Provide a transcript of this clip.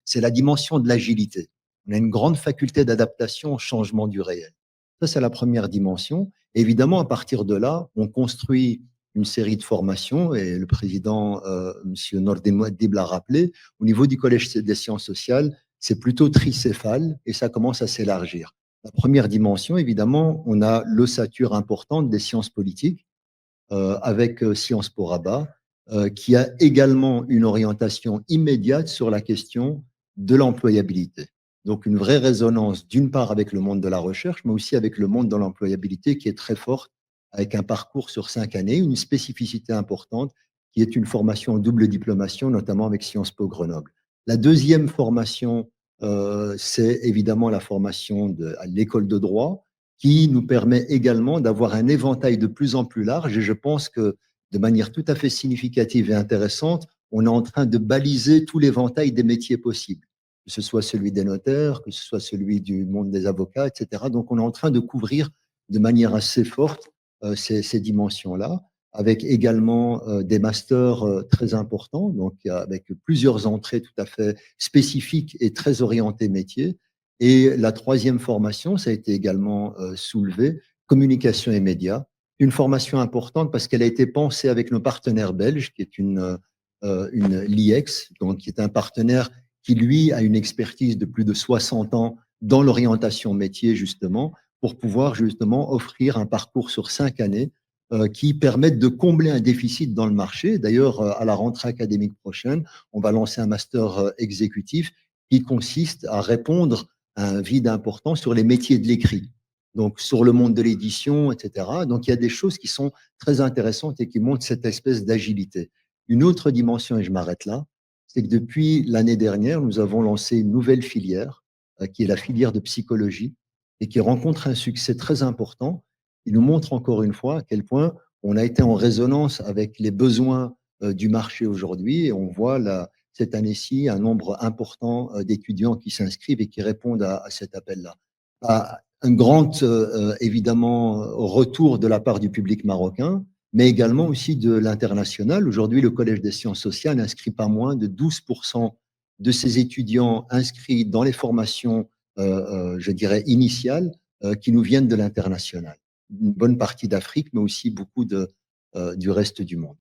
c'est la dimension de l'agilité. On a une grande faculté d'adaptation au changement du réel. Ça, c'est la première dimension. Évidemment, à partir de là, on construit une série de formations, et le président, M. Nordin Mouadib, l'a rappelé, au niveau du Collège des sciences sociales, c'est plutôt tricéphale et ça commence à s'élargir. La première dimension, évidemment, on a l'ossature importante des sciences politiques, avec Sciences Po Rabat, qui a également une orientation immédiate sur la question de l'employabilité. Donc une vraie résonance d'une part avec le monde de la recherche, mais aussi avec le monde de l'employabilité qui est très forte, avec un parcours sur 5 années, une spécificité importante qui est une formation en double diplomation, notamment avec Sciences Po Grenoble. La deuxième formation, c'est évidemment la formation à l'école de droit, qui nous permet également d'avoir un éventail de plus en plus large. Et je pense que de manière tout à fait significative et intéressante, on est en train de baliser tout l'éventail des métiers possibles, que ce soit celui des notaires, que ce soit celui du monde des avocats, etc. Donc on est en train de couvrir de manière assez forte ces dimensions-là, avec également des masters très importants, donc avec plusieurs entrées tout à fait spécifiques et très orientées métiers. Et la troisième formation, ça a été également soulevé, communication et médias, une formation importante parce qu'elle a été pensée avec nos partenaires belges, qui est une LIEX, donc qui est un partenaire qui, lui, a une expertise de plus de 60 ans dans l'orientation métier, justement, pour pouvoir justement offrir un parcours sur 5 années qui permettent de combler un déficit dans le marché. D'ailleurs, à la rentrée académique prochaine, on va lancer un master exécutif qui consiste à répondre à un vide important sur les métiers de l'écrit, donc sur le monde de l'édition, etc. Donc il y a des choses qui sont très intéressantes et qui montrent cette espèce d'agilité. Une autre dimension, et je m'arrête là, c'est que depuis l'année dernière, nous avons lancé une nouvelle filière, qui est la filière de psychologie, et qui rencontre un succès très important. Il nous montre encore une fois à quel point on a été en résonance avec les besoins du marché aujourd'hui, et on voit cette année-ci un nombre important d'étudiants qui s'inscrivent et qui répondent à cet appel-là. Un grand, évidemment, retour de la part du public marocain, mais également aussi de l'international. Aujourd'hui, le Collège des sciences sociales n'inscrit pas moins de 12% de ses étudiants inscrits dans les formations, je dirais, initiales, qui nous viennent de l'international. Une bonne partie d'Afrique, mais aussi beaucoup du reste du monde.